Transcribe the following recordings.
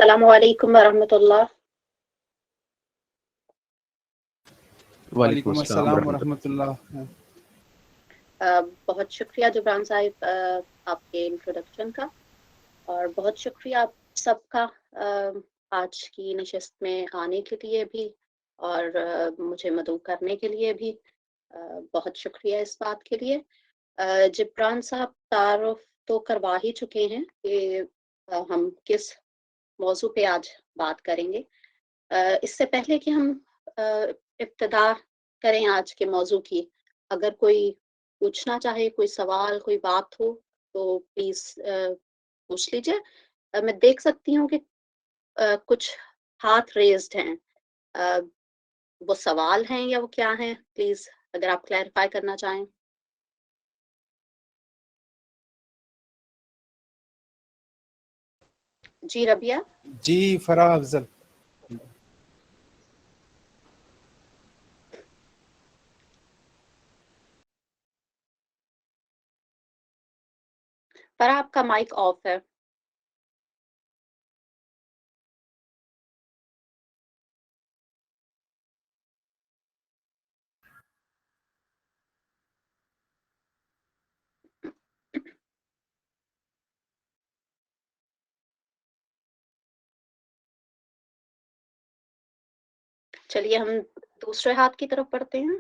السلام علیکم ورحمۃ اللہ. وعلیکم السلام ورحمۃ اللہ. بہت شکریہ جبران صاحب آپ کے انٹروڈکشن کا، اور بہت شکریہ آپ سب کا آج کی نشست میں آنے کے لیے بھی اور مجھے مدعو کرنے کے لیے بھی. بہت شکریہ اس بات کے لیے. جبران صاحب تعارف تو کروا ہی چکے ہیں کہ ہم کس موضوع پہ آج بات کریں گے. اس سے پہلے کہ ہم ابتدا کریں آج کے موضوع کی، اگر کوئی پوچھنا چاہے، کوئی سوال، کوئی بات ہو تو پلیز پوچھ لیجیے. میں دیکھ سکتی ہوں کہ کچھ ہاتھ ریزڈ ہیں. وہ سوال ہیں یا وہ کیا ہیں؟ پلیز اگر آپ کلیریفائی کرنا چاہیں. جی ربیہ. جی فرح افضل. پر آپ کا مائک آف ہے. چلیے ہم دوسرے ہاتھ کی طرف پڑھتے ہیں.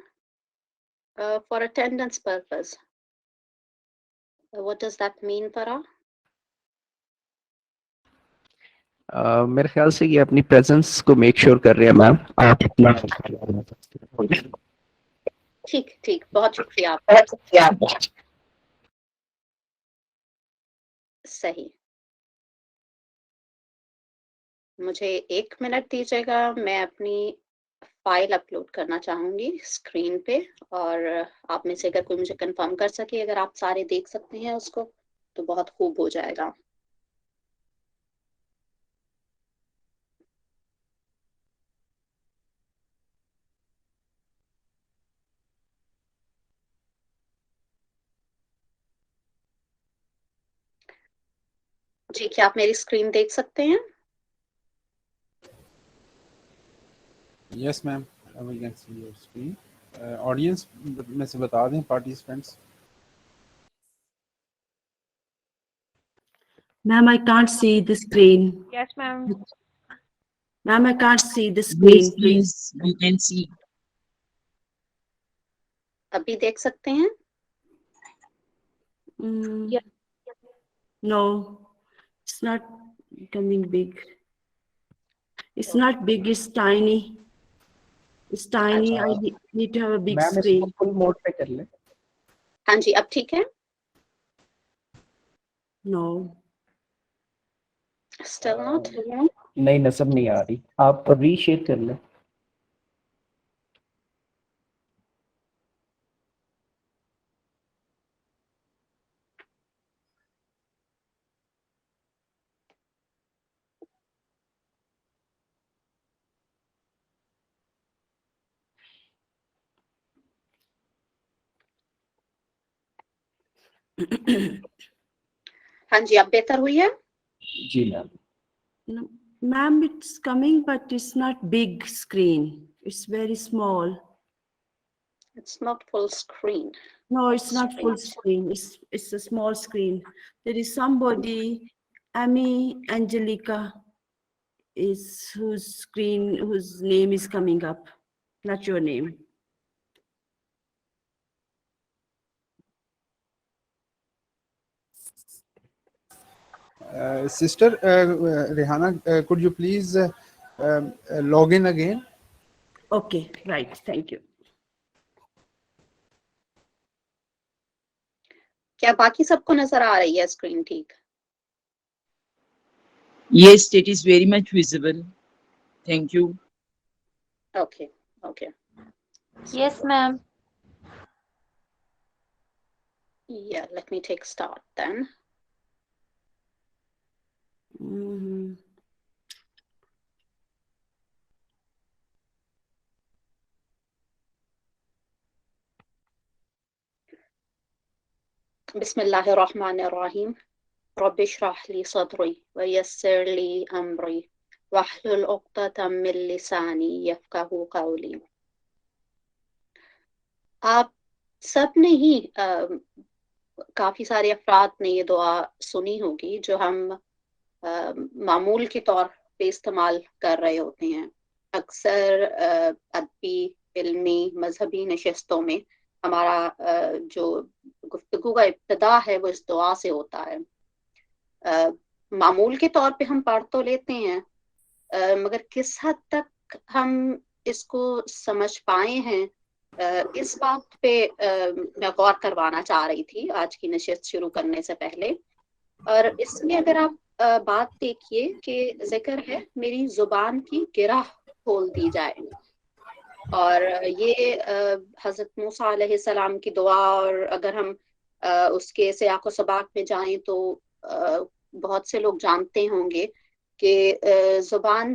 For attendance purpose, what does that mean فرح؟ میرے خیال سے یہ اپنی پریزنس کو میک شور کر رہے ہیں میم. آپ اپنا ٹھیک ٹھیک، بہت شکریہ آپ کا. صحیح. مجھے 1 منٹ دیجیے گا، میں اپنی فائل اپلوڈ کرنا چاہوں گی اسکرین پہ، اور آپ میں سے اگر کوئی مجھے کنفرم کر سکے اگر آپ سارے دیکھ سکتے ہیں اس کو تو بہت خوب ہو جائے گا. جی کیا آپ میری اسکرین دیکھ سکتے ہیں؟ Yes ma'am we can see your screen. Audience میں سے بتا دیں participants. Ma'am, I can't see the screen. Yes, ma'am. Ma'am, I can't see the screen, Yes, please. please, we can see. ابھی دیکھ سکتے ہیں؟ Mm, no, it's not becoming big. It's not big, it's tiny. It's tiny. I need to have a big ma'am us screen. کو فل mood پہ کر لیں. ہاں جی اب ٹھیک ہے؟ No. Still not. نہیں نصب نہیں آ رہی، آپ ری شیئر کر لیں. ہاں جی اب بہتر ہوئی ہے؟ جی میم. No. Ma'am, it's coming, but it's not big screen. It's very small. It's not full screen. No, it's not full screen. It's a small screen. There is somebody, Amy Angelica, whose name is coming up, not your name. Sister Rehana, could you please log in again? Okay, right. Thank you. کیا باقی سب کو نظر آ رہی ہے screen ٹھیک؟ Yes, it is very much visible. Thank you. Okay okay. Yes, ma'am. Yeah, let me take start then. Mm-hmm. بسم اللہ الرحمن الرحیم. رب اشرح لی صدری ویسر لی امری वहलुल उक़दतम मिन लिसानी यफ़क़हू क़ौली। आप सब ने ही काफ़ी सारे अफ़राद ने ये दुआ सुनी होगी जो हम मामूल के तौर पे इस्तेमाल कर रहे होते हैं। अक्सर अदबी, इल्मी, मजहबी नशिस्तों में हमारा जो गुफ्तगू का इब्तिदा है वो इस दुआ से होता है। मामूल के तौर पे हम पढ़ तो लेते हैं, मगर किस हद तक हम इसको समझ पाए हैं, इस बात पे मैं गौर करवाना चाह रही थी आज की नशिस्त शुरू करने से पहले। और इसमें अगर आप बात देखिए कि जिक्र है मेरी जुबान की गिरह खोल दी जाए, और ये हजरत मूसा अलैहिस्सलाम की दुआ, और अगर हम उसके सियाक़ो सबाक़ में जाएं तो बहुत से लोग जानते होंगे कि जुबान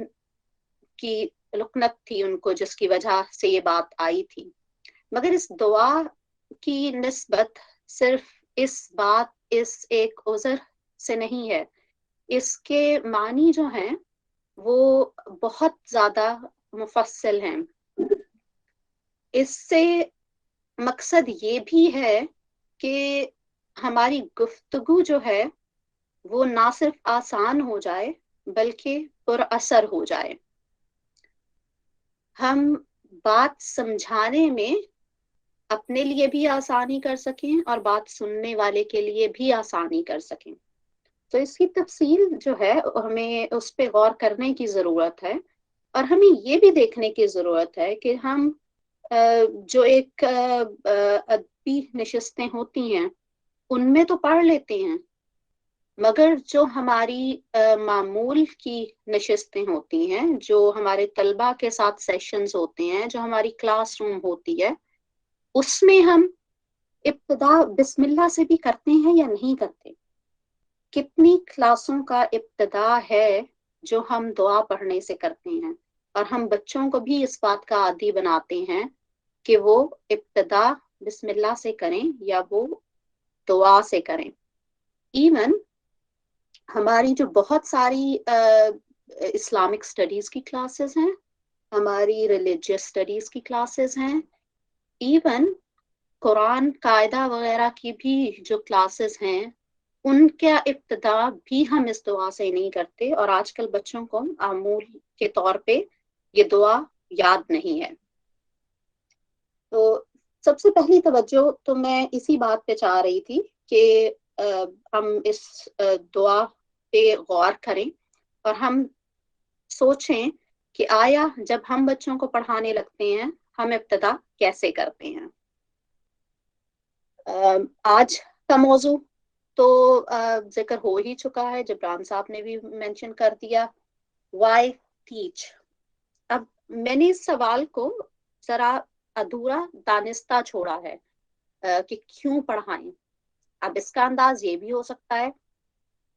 की लुकनत थी उनको, जिसकी वजह से ये बात आई थी। मगर इस दुआ की निस्बत सिर्फ इस एक उज़र से नहीं है, इसके मानी जो हैं वो बहुत ज़्यादा मुफस्सल हैं। इससे मकसद ये भी है कि हमारी गुफ्तगू जो है वो ना सिर्फ आसान हो जाए बल्कि पुरअसर हो जाए। हम बात समझाने में अपने लिए भी आसानी कर सकें और बात सुनने वाले के लिए भी आसानी कर सकें। तो इसकी तफसील जो है हमें उस पर गौर करने की ज़रूरत है, और हमें ये भी देखने की ज़रूरत है कि हम जो एक अदबी नशिस्तें होती हैं उनमें तो पढ़ लेते हैं, मगर जो हमारी मामूल की नशिस्तें होती हैं, जो हमारे तलबा के साथ सेशंस होते हैं, जो हमारी क्लासरूम होती है, उसमें हम इब्तिदा बिस्मिल्लाह से भी करते हैं या नहीं करते। कितनी क्लासों का इब्तिदा है जो हम दुआ पढ़ने से करते हैं, और हम बच्चों को भी इस बात का आदी बनाते हैं कि वो इब्तिदा बिस्मिल्लाह से करें या वो दुआ से करें। इवन हमारी जो बहुत सारी इस्लामिक स्टडीज़ की क्लासेस हैं, हमारी रिलीजियस स्टडीज़ की क्लासेस हैं, इवन कुरान कायदा वगैरह की भी जो क्लासेस हैं, उनका इब्तिदा भी हम इस दुआ से नहीं करते, और आजकल बच्चों को आमूल के तौर पे ये दुआ याद नहीं है। तो सबसे पहली तवज्जो तो मैं इसी बात पे चाह रही थी कि हम इस दुआ पे गौर करें और हम सोचें कि आया जब हम बच्चों को पढ़ाने लगते हैं हम इब्तिदा कैसे करते हैं। आज का मौजू तो जिक्र हो ही चुका है, जबरान साहब ने भी मेंशन कर दिया, व्हाई टीच। अब मैंने इस सवाल को जरा अधूरा दानिस्ता छोड़ा है कि क्यों पढ़ाएं। अब इसका अंदाज ये भी हो सकता है,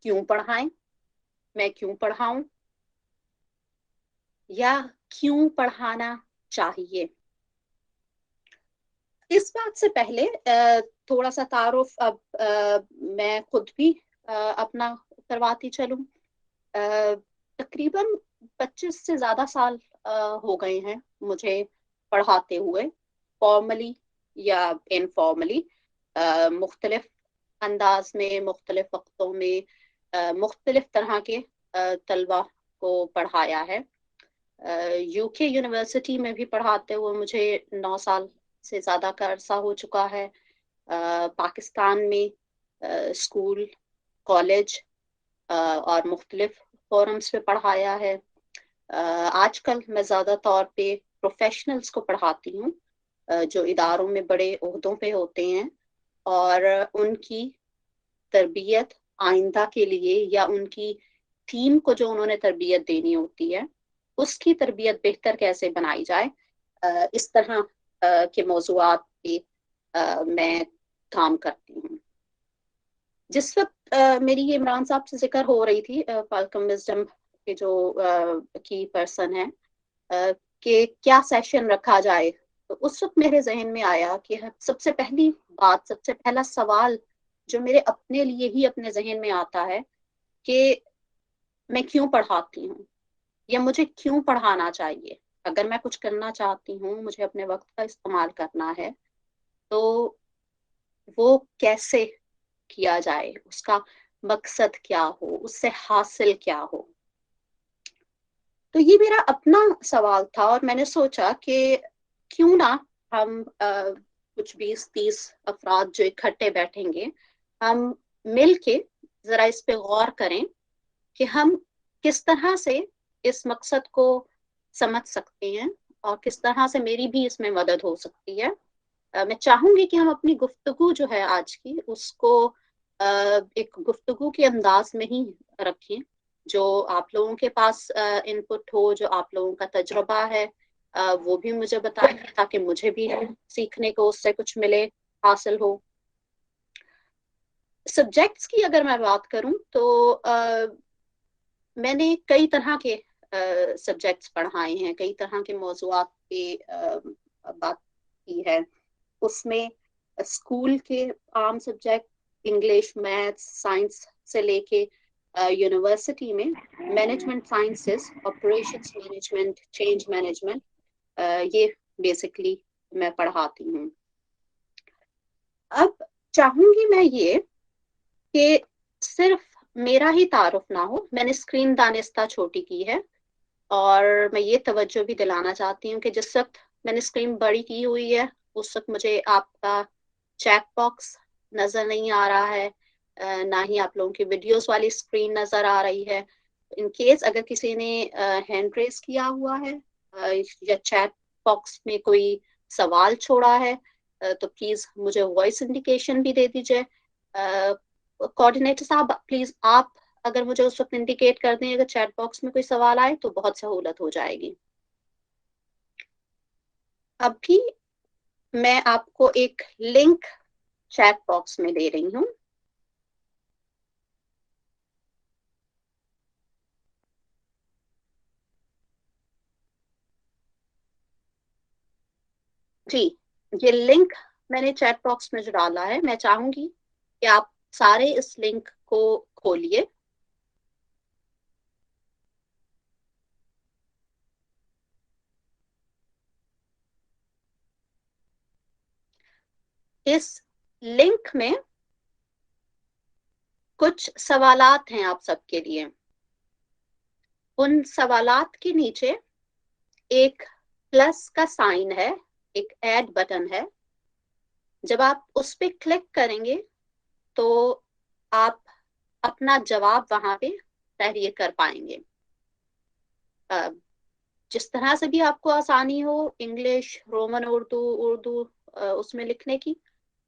क्यों पढ़ाएं, मैं क्यों पढ़ाऊं, या क्यों पढ़ाना चाहिए। इस बात से पहले थोड़ा सा तारुफ अब मैं खुद भी अपना करवाती चलूं। तकरीबन 25 से ज़्यादा साल हो गए हैं मुझे पढ़ाते हुए, फॉर्मली या इनफॉर्मली, मुख्तलिफ अंदाज में, मुख्तलिफ वक्तों में, मुख्तलिफ तरह के तलबा को पढ़ाया है। यूके यूनिवर्सिटी में भी पढ़ाते हुए मुझे 9 साल से ज़्यादा का अरसा हो चुका है। पाकिस्तान में स्कूल, कॉलेज और मुख्तलिफ फोरम्स पे पढ़ाया है। आजकल मैं ज़्यादा तौर पे प्रोफेशनल्स को पढ़ाती हूँ जो इदारों में बड़े ओहदों पे होते हैं, और उनकी तरबियत आइंदा के लिए या उनकी टीम को जो उन्होंने तरबियत देनी होती है उसकी तरबियत बेहतर कैसे बनाई जाए, इस तरह के मौज़ूआत पे मैं काम करती हूँ। जिस वक्त मेरी ये इमरान साहब से जिक्र हो रही थी, फाल्कन विजडम के जो की पर्सन है, कि क्या सेशन रखा जाए, तो उस वक्त मेरे जहन में आया कि सबसे पहली बात, सबसे पहला सवाल जो मेरे अपने लिए ही अपने जहन में आता है कि मैं क्यों पढ़ाती हूँ। या मुझे क्यों पढ़ाना चाहिए। अगर मैं कुछ करना चाहती हूँ, मुझे अपने वक्त का इस्तेमाल करना है, तो वो कैसे किया जाए, उसका मकसद क्या हो, उससे हासिल क्या हो। तो ये मेरा अपना सवाल था और मैंने सोचा कि क्यों ना हम कुछ 20-30 अफराद जो इकट्ठे बैठेंगे, हम मिल के जरा इस पे गौर करें कि हम किस तरह से इस मकसद को समझ सकते हैं और किस तरह से मेरी भी इसमें मदद हो सकती है। मैं चाहूंगी कि हम अपनी गुफ्तगू जो है आज की, उसको एक गुफ्तगू के अंदाज में ही रखें, जो आप लोगों के पास इनपुट हो, जो आप लोगों का तजुर्बा है, वो भी मुझे बताएं ताकि मुझे भी सीखने को उससे कुछ मिले, हासिल हो। सब्जेक्ट्स की अगर मैं बात करूं तो मैंने कई तरह के सब्जेक्ट्स पढ़ाए हैं, कई तरह के मौज़ूआत पे बात की है। उसमें स्कूल के आम सब्जेक्ट, इंग्लिश, मैथ्स, साइंस से लेके यूनिवर्सिटी में management sciences, operations management, change management, ये बेसिकली मैं पढ़ाती हूँ। अब चाहूंगी मैं ये कि सिर्फ मेरा ही तारुफ ना हो, मैंने स्क्रीन दानिस्ता छोटी की है और मैं ये तवज्जो भी दिलाना चाहती हूँ कि जिस वक्त मैंने स्क्रीन बड़ी की हुई है उस वक्त मुझे आपका चैट बॉक्स नजर नहीं आ रहा है, ना ही आप लोगों की वीडियोस वाली स्क्रीन नजर आ रही है। इन केस अगर किसी ने हैंड रेस किया हुआ है या चैट बॉक्स में कोई सवाल छोड़ा है, तो प्लीज मुझे वॉइस इंडिकेशन भी दे दीजिए। कोऑर्डिनेटर साहब प्लीज आप अगर मुझे उस वक्त इंडिकेट कर दें अगर चैट बॉक्स में कोई सवाल आए तो बहुत सहूलत हो जाएगी। अभी मैं आपको एक लिंक चैट बॉक्स में दे रही हूँ। जी, ये लिंक मैंने चैट बॉक्स में जो डाला है, मैं चाहूंगी कि आप सारे इस लिंक को खोलिए। इस लिंक में कुछ सवालात हैं आप सबके लिए। उन सवालात के नीचे एक प्लस का साइन है, एक ऐड बटन है। जब आप उस पर क्लिक करेंगे तो आप अपना जवाब वहां पे तहरीर कर पाएंगे। जिस तरह से भी आपको आसानी हो, इंग्लिश, रोमन उर्दू, उर्दू उसमें लिखने की,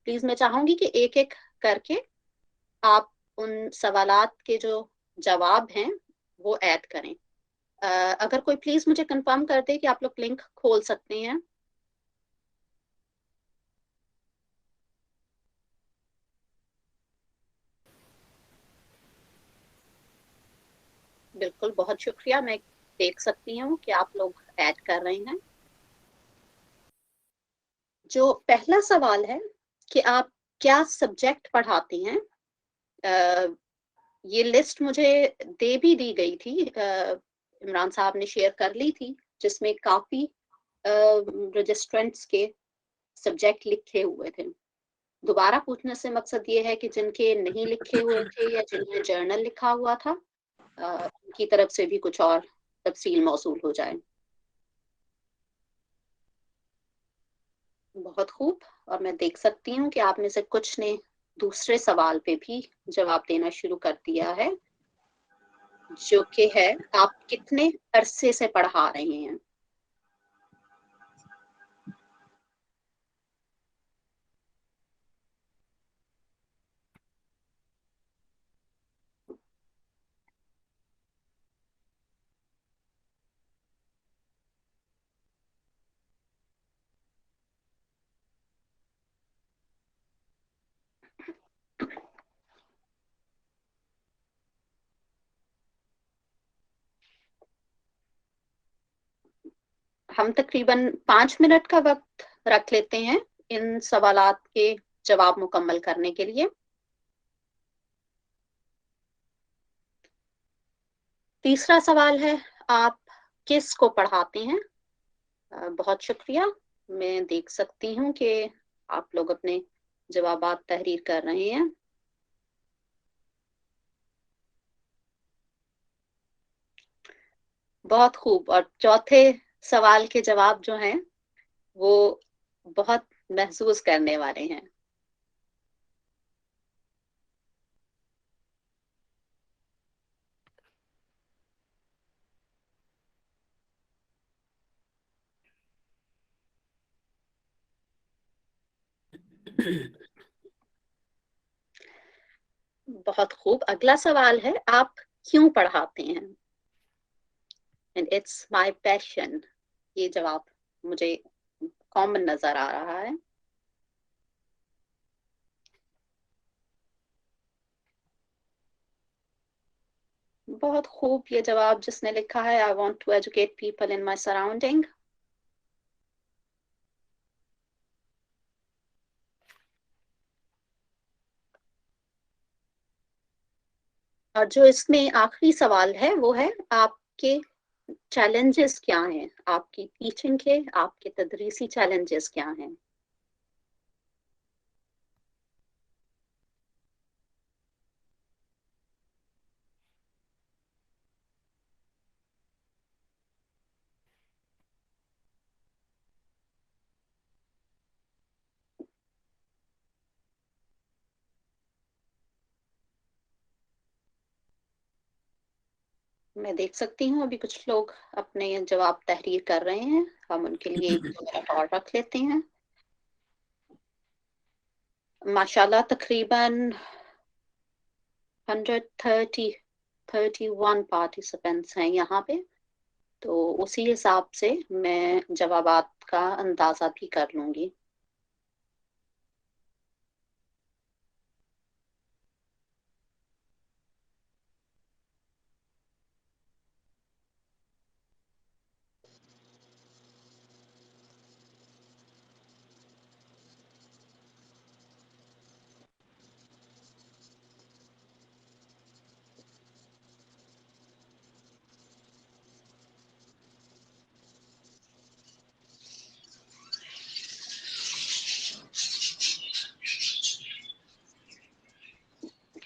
प्लीज मैं चाहूंगी कि एक एक करके आप उन सवालात के जो जवाब हैं वो ऐड करें। अगर कोई प्लीज मुझे कंफर्म कर दे कि आप लोग लिंक खोल सकते हैं। बिल्कुल, बहुत शुक्रिया। मैं देख सकती हूँ कि आप लोग ऐड कर रहे हैं। जो पहला सवाल है कि आप क्या सब्जेक्ट पढ़ाते हैं, ये लिस्ट मुझे दे भी दी गई थी, इमरान साहब ने शेयर कर ली थी, जिसमें काफी रजिस्ट्रेंट्स के सब्जेक्ट लिखे हुए थे। दोबारा पूछने से मकसद ये है कि जिनके नहीं लिखे हुए थे या जिनमें जर्नल लिखा हुआ था, उनकी तरफ से भी कुछ और तफसील मौसूल हो जाए। बहुत खूब। और मैं देख सकती हूँ कि आप में से कुछ ने दूसरे सवाल पे भी जवाब देना शुरू कर दिया है, जो कि है आप कितने अरसे से पढ़ा रहे हैं। हम तकरीबन 5 मिनट का वक्त रख लेते हैं इन सवालात के जवाब मुकम्मल करने के लिए। तीसरा सवाल है, आप किस को पढ़ाते हैं? बहुत शुक्रिया। मैं देख सकती हूँ कि आप लोग अपने जवाबात तहरीर कर रहे हैं। बहुत खूब। और चौथे सवाल के जवाब जो हैं वो बहुत महसूस करने वाले हैं। बहुत खूब। अगला सवाल है, आप क्यों पढ़ाते हैं? And it's my passion. ये जवाब मुझे कॉमन नजर आ रहा है। बहुत खूब। ये जवाब जिसने लिखा है, I want to educate people in my surrounding. और जो इसमें आखिरी सवाल है वो है, आपके चैलेंजेस क्या हैं? आपकी टीचिंग के, आपके तदरीसी चैलेंजेस क्या हैं? मैं देख सकती हूँ अभी कुछ लोग अपने जवाब तहरीर कर रहे हैं। हम उनके लिए एक मिनट और रख लेते हैं। माशाल्लाह तकरीबन 131 पार्टिसिपेंट्स हैं यहाँ पे। तो उसी हिसाब से मैं जवाबात का अंदाजा भी कर लूंगी।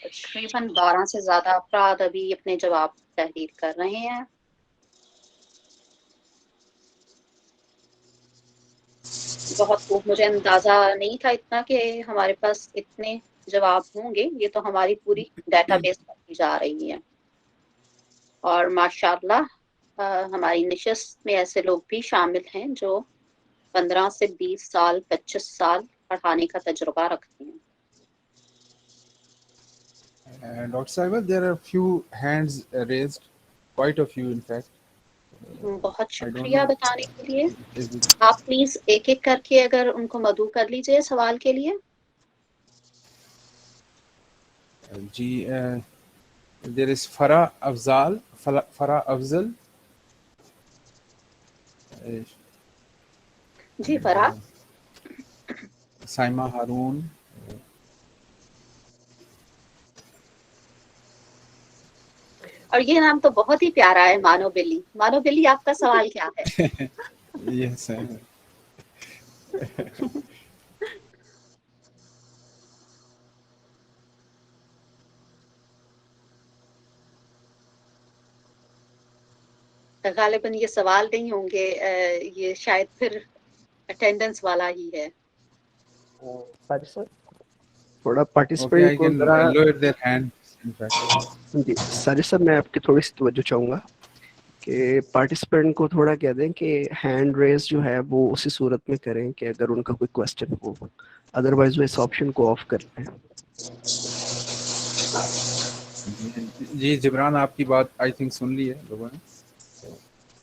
तकरीबन 12 से ज्यादा अफराद अभी अपने जवाब तहरीर कर रहे हैं। बहुत खूब। मुझे अंदाजा नहीं था इतना कि हमारे पास इतने जवाब होंगे। ये तो हमारी पूरी डेटाबेस बनती जा रही है। और माशाल्लाह हमारी नशिस्त में ऐसे लोग भी शामिल हैं जो 15 से 20 साल, 25 साल पढ़ाने का तजुर्बा रखते हैं। Dr. Saiba, there are few hands raised, quite a few in fact. बहुत I don't शुक्रिया know. बताने के लिए। Is it, आप प्लीज एक एक करके अगर उनको मदऊ कर लीजिए सवाल के लिए। there is Farah Afzal, Farah Afzal, ji Farah. Saima Haroon, और ये नाम तो बहुत ही प्यारा है, मानो बिल्ली। मानो बिल्ली, आपका सवाल क्या है? yes, गालिबन ये सवाल नहीं होंगे, ये शायद फिर अटेंडेंस वाला ही है। साजिद सर, थोड़ा okay, पार्टिसिपेंट I को can जरा, lower their hand in fact. जी साजिद सर, मैं आपकी थोड़ी सी तवज्जो चाहूंगा कि पार्टिसिपेंट को थोड़ा कह दें कि हैंड रेज जो है वो उसी सूरत में करें कि अगर उनका कोई क्वेश्चन हो, अदरवाइज वो इस ऑप्शन को ऑफ कर लें। जी जिब्रान, आपकी बात आई थिंक सुन ली है लोगों ने।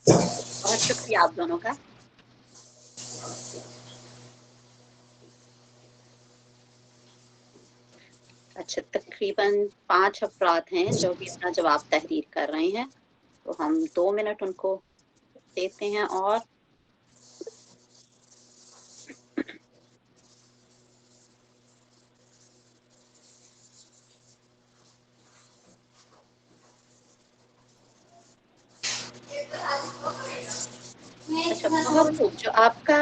बहुत शुक्रिया आप दोनों का। अच्छा, तकरीबन 5 अफराद हैं जो भी अपना जवाब तहरीर कर रहे हैं। तो हम 2 मिनट उनको देते हैं। और बहुत खूब। जो आपका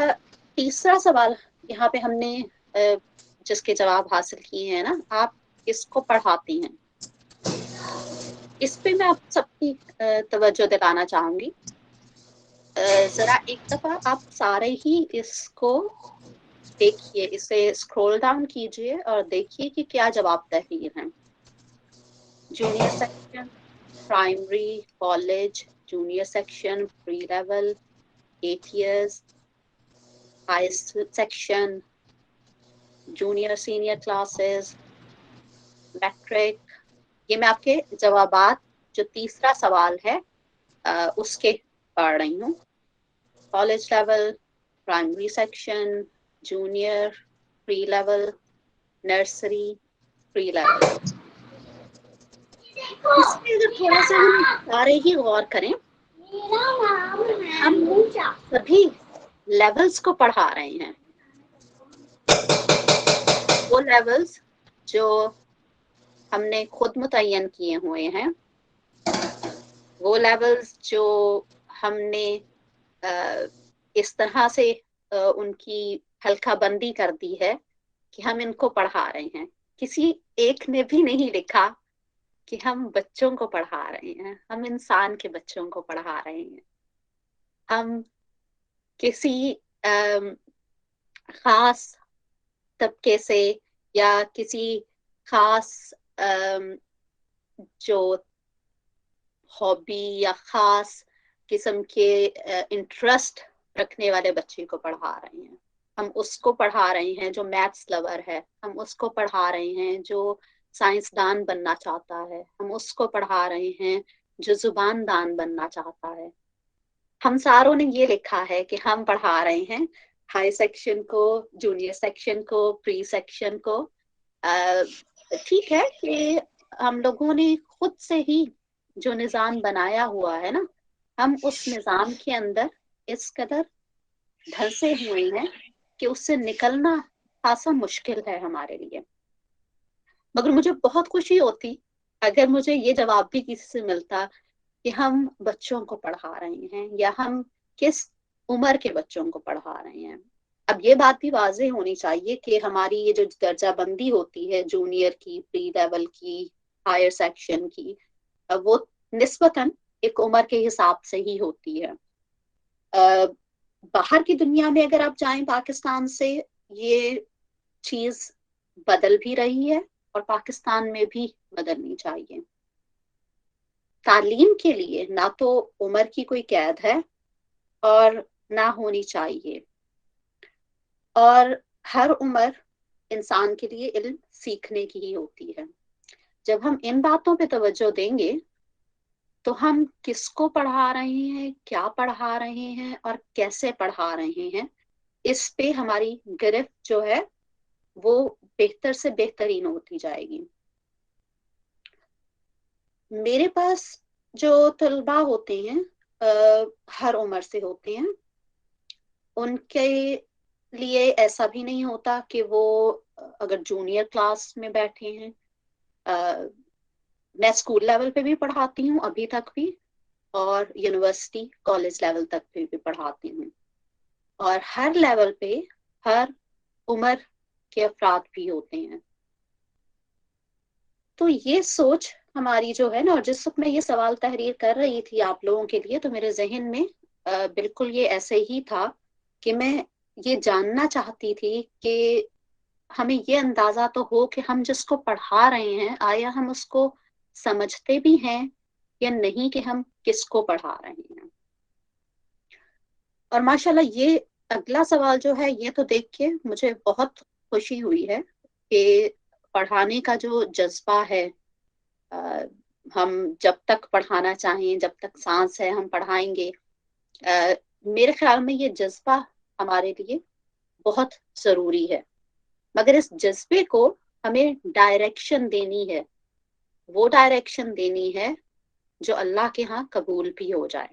तीसरा सवाल यहाँ पे हमने जिसके जवाब हासिल किए हैं ना, आप किसको पढ़ाती हैं, इस पे मैं आप सबकी तवज्जो दिलाना चाहूंगी। जरा एक दफा आप सारे ही इसको देखिए, इसे स्क्रॉल डाउन कीजिए और देखिए कि क्या जवाब तहरीर हैं। Junior section, primary, college, junior section, pre level, 8 years, high section, junior senior classes, matric. ये मैं आपके जवाबात जो तीसरा सवाल है उसके पढ़ रही हूँ। College level, primary section, junior, pre level, nursery, pre level. इसमें अगर थोड़ा सा हम सारे ही गौर करें, हम सभी लेवल्स को पढ़ा रहे हैं। वो लेवल्स जो हमने खुद मुतय्यन किए हुए हैं, वो लेवल्स जो हमने इस तरह से उनकी हल्का बंदी कर दी है कि हम इनको पढ़ा रहे हैं। किसी एक ने भी नहीं लिखा कि हम बच्चों को पढ़ा रहे हैं, हम इंसान के बच्चों को पढ़ा रहे हैं। हम किसी खास तबके से या किसी खास जो हॉबी या खास किस्म के इंटरेस्ट रखने वाले बच्चे को पढ़ा रहे हैं। हम उसको पढ़ा रहे हैं जो मैथ्स लवर है, हम उसको पढ़ा रहे हैं जो साइंसदान बनना चाहता है, हम उसको पढ़ा रहे हैं जो जुबानदान बनना चाहता है। हम सारों ने ये लिखा है कि हम पढ़ा रहे हैं हाई सेक्शन को, जूनियर सेक्शन को, प्री सेक्शन को। ठीक है कि हम लोगों ने खुद से ही जो निज़ाम बनाया हुआ है ना, हम उस निज़ाम के अंदर इस कदर धंसे हुए हैं कि उससे निकलना खासा मुश्किल है हमारे लिए। मगर मुझे बहुत खुशी होती अगर मुझे ये जवाब भी किसी से मिलता कि हम बच्चों को पढ़ा रहे हैं या हम किस उम्र के बच्चों को पढ़ा रहे हैं। अब ये बात भी वाज़ेह होनी चाहिए कि हमारी ये जो दर्जाबंदी होती है जूनियर की, प्री लेवल की, हायर सेक्शन की, वो निस्बतन एक उम्र के हिसाब से ही होती है। बाहर की दुनिया में अगर आप जाएं पाकिस्तान से, ये चीज बदल भी रही है और पाकिस्तान में भी बदलनी चाहिए। तालीम के लिए ना तो उम्र की कोई कैद है और ना होनी चाहिए, और हर उम्र इंसान के लिए इल्म सीखने की ही होती है। जब हम इन बातों पे तवज्जो देंगे तो हम किसको पढ़ा रहे हैं, क्या पढ़ा रहे हैं और कैसे पढ़ा रहे हैं, इस पे हमारी गिरफ्त जो है वो बेहतर से बेहतरीन होती जाएगी। मेरे पास जो तलबा होते हैं हर उम्र से होते हैं, उनके लिए ऐसा भी नहीं होता कि वो अगर जूनियर क्लास में बैठे हैं, मैं स्कूल लेवल पे भी पढ़ाती हूँ अभी तक भी, और यूनिवर्सिटी कॉलेज लेवल तक पे भी पढ़ाती हूँ, और हर लेवल पे हर उम्र के अफराद भी होते हैं। तो ये सोच हमारी जो है ना, और जिस वक्त मैं ये सवाल तहरीर कर रही थी आप लोगों के लिए, तो मेरे जहन में बिल्कुल ये ऐसे ही था कि मैं ये जानना चाहती थी कि हमें ये अंदाजा तो हो कि हम जिसको पढ़ा रहे हैं आया हम उसको समझते भी हैं या नहीं, कि हम किसको पढ़ा रहे हैं। और माशाल्लाह ये अगला सवाल जो है, ये तो देख के मुझे बहुत खुशी हुई है कि पढ़ाने का जो जज्बा है, आ, हम जब तक पढ़ाना चाहें, जब तक सांस है हम पढ़ाएंगे। मेरे ख्याल में ये जज्बा हमारे लिए बहुत जरूरी है, मगर इस जज्बे को हमें डायरेक्शन देनी है, वो डायरेक्शन देनी है जो अल्लाह के यहाँ कबूल भी हो जाए।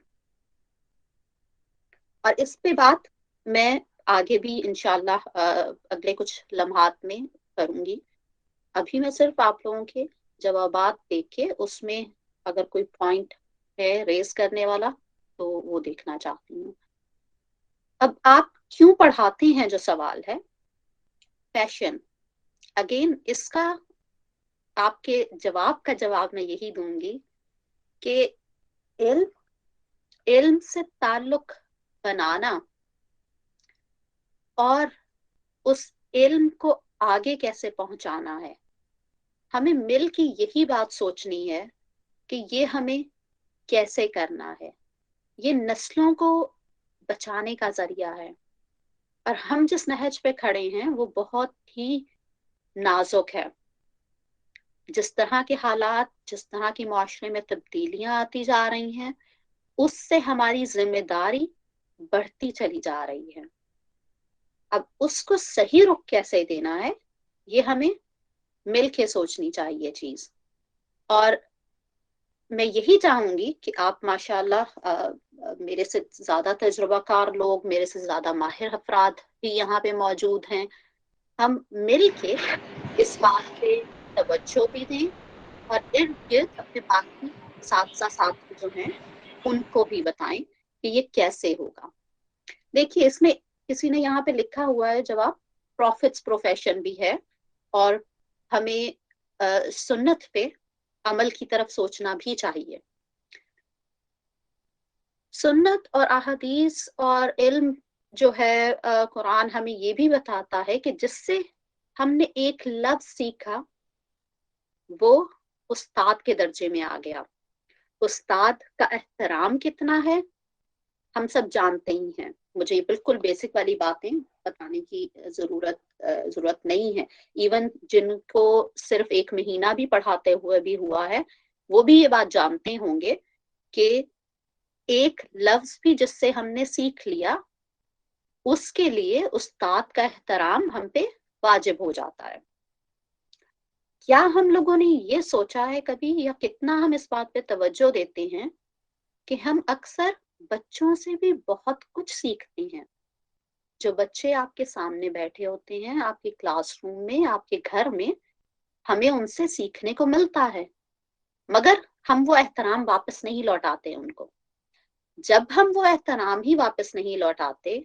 और इस पे बात मैं आगे भी इंशाल्लाह अगले कुछ लम्हात में करूंगी। अभी मैं सिर्फ आप लोगों के जवाबात देख के उसमें अगर कोई पॉइंट है रेस करने वाला तो वो देखना चाहती हूँ। अब आप क्यों पढ़ाते हैं जो सवाल है, पैशन, अगेन इसका आपके जवाब का जवाब मैं यही दूंगी कि इल्म से ताल्लुक बनाना और उस इल्म को आगे कैसे पहुंचाना है, हमें मिल के यही बात सोचनी है कि ये हमें कैसे करना है। ये नस्लों को बचाने का जरिया है, और हम जिस नहज पे खड़े हैं वो बहुत ही नाजुक है। जिस तरह के हालात, जिस तरह की माशरे में तब्दीलियां आती जा रही हैं, उससे हमारी जिम्मेदारी बढ़ती चली जा रही है। अब उसको सही रुख कैसे देना है, ये हमें मिल के सोचनी चाहिए चीज। और मैं यही चाहूंगी कि आप माशाल्लाह मेरे से ज्यादा तजुर्बाकार लोग, मेरे से ज्यादा माहिर अफराद भी यहाँ पे मौजूद हैं, हम मिल के इस बात पे तवज्जो भी दें और इर्द गिर्द अपने बाकी साथी जो हैं उनको भी बताएं कि ये कैसे होगा। देखिए, इसमें किसी ने यहाँ पे लिखा हुआ है जवाब, प्रॉफिट्स प्रोफेशन भी है, और हमें सुन्नत पे अमल की तरफ सोचना भी चाहिए। सुन्नत और अहदीस और इल्म जो है, कुरान हमें ये भी बताता है कि जिससे हमने एक लफ्ज सीखा वो उस्ताद के दर्जे में आ गया। उस्ताद का एहतराम कितना है हम सब जानते ही हैं, मुझे ये बिल्कुल बेसिक वाली बातें बताने की जरूरत नहीं है। इवन जिनको सिर्फ 1 महीना भी पढ़ाते हुए भी हुआ है, वो भी ये बात जानते होंगे कि एक लफ्ज भी जिससे हमने सीख लिया उसके लिए उस्ताद का एहतराम हम पे वाजिब हो जाता है। क्या हम लोगों ने ये सोचा है कभी, या कितना हम इस बात पे तवज्जो देते हैं कि हम अक्सर बच्चों से भी बहुत कुछ सीखते हैं। जो बच्चे आपके सामने बैठे होते हैं आपके क्लासरूम में, आपके घर में, हमें उनसे सीखने को मिलता है, मगर हम वो एहतराम वापस नहीं लौटाते उनको। जब हम वो एहतराम ही वापस नहीं लौटाते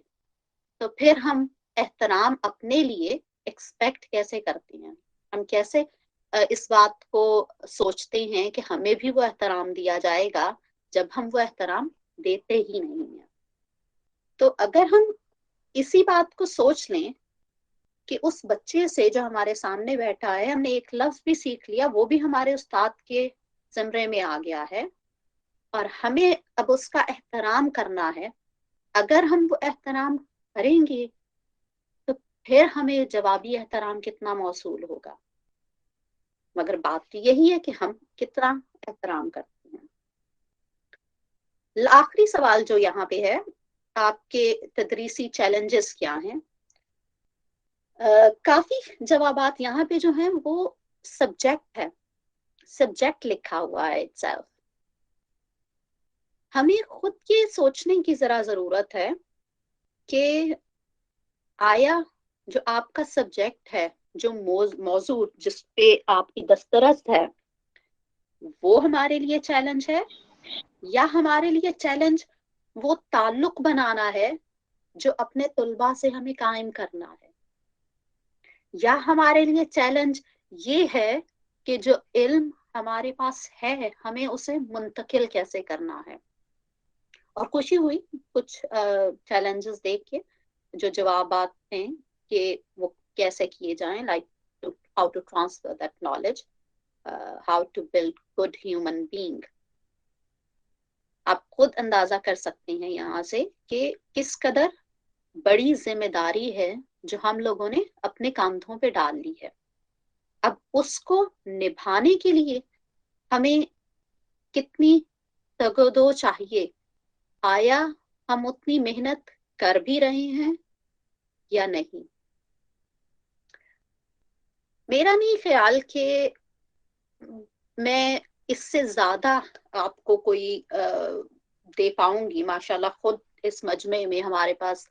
तो फिर हम एहतराम अपने लिए एक्सपेक्ट कैसे करते हैं? हम कैसे इस बात को सोचते हैं कि हमें भी वो एहतराम दिया जाएगा जब हम वो एहतराम देते ही नहीं हैं? तो अगर हम इसी बात को सोच लें कि उस बच्चे से जो हमारे सामने बैठा है, हमने एक लफ्ज भी सीख लिया, वो भी हमारे उस्ताद के ज़िम्मे में आ गया है और हमें अब उसका एहतराम करना है। अगर हम वो एहतराम करेंगे तो फिर हमें जवाबी एहतराम कितना मौसूल होगा। मगर बात तो यही है कि हम कितना एहतराम करते हैं। आखिरी सवाल जो यहाँ पे है, आपके तदरीसी चैलेंजेस क्या हैं? काफी जवाबात यहाँ पे जो हैं वो सब्जेक्ट है, सब्जेक्ट लिखा हुआ है इटसेल्फ। हमें खुद ये सोचने की जरा जरूरत है कि आया जो आपका सब्जेक्ट है, जो मौजूद जिस पे आपकी दस्तरस्त है, वो हमारे लिए चैलेंज है, या हमारे लिए चैलेंज वो ताल्लुक बनाना है जो अपने तुलबा से हमें कायम करना है, या हमारे लिए चैलेंज ये है कि जो इल्म हमारे पास है हमें उसे मुंतकिल कैसे करना है। और खुशी हुई कुछ चैलेंजेस देख के, जो जवाबात हैं कि वो कैसे किए जाएं, like how to transfer that knowledge, how to build good human being. आप खुद अंदाजा कर सकते हैं यहाँ से कि किस कदर बड़ी जिम्मेदारी है जो हम लोगों ने अपने कंधों पे डाल ली है। अब उसको निभाने के लिए हमें कितनी तगदो चाहिए, आया हम उतनी मेहनत कर भी रहे हैं या नहीं? मेरा नहीं ख्याल कि मैं इससे ज्यादा आपको कोई दे पाऊंगी। माशाल्लाह खुद इस मजमे में हमारे पास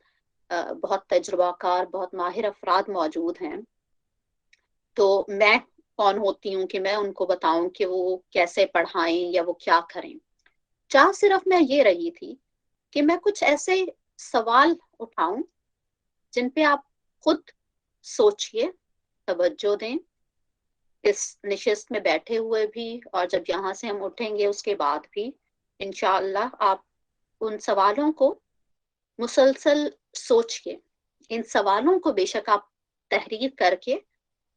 बहुत तजुर्बाकार, बहुत माहिर अफराद मौजूद हैं, तो मैं कौन होती हूँ कि मैं उनको बताऊं कि वो कैसे पढ़ाएं या वो क्या करें। चाह सिर्फ मैं ये रही थी कि मैं कुछ ऐसे सवाल उठाऊं जिन पे आप खुद सोचिए, तवज्जो दें, इस निशिस्त में बैठे हुए भी और जब यहाँ से हम उठेंगे उसके बाद भी इंशाअल्लाह आप उन सवालों को मुसलसल सोचिए। इन सवालों को बेशक आप तहरीर करके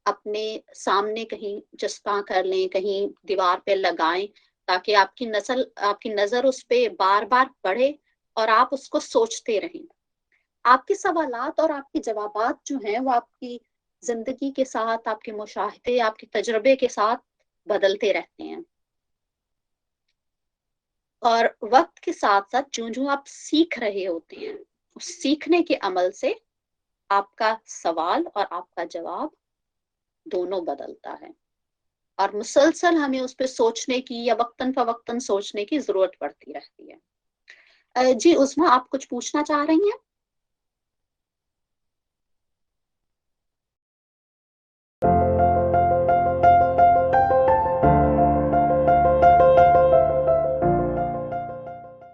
अपने सामने कहीं चस्पा कर लें, कहीं दीवार पे लगाएं, ताकि आपकी नजर उस पे बार बार पड़े और आप उसको सोचते रहें। आपके सवालात और आपके जवाबात जो हैं वो आपकी जिंदगी के साथ, आपके मुशाहिदे, आपके तजुर्बे के साथ बदलते रहते हैं और वक्त के साथ साथ जो जो आप सीख रहे होते हैं उस सीखने के अमल से आपका सवाल और आपका जवाब दोनों बदलता है और मुसलसल हमें उस पर सोचने की या वक्तन फवक्तन सोचने की जरूरत पड़ती रहती है। जी उस्मा, आप कुछ पूछना चाह रही हैं?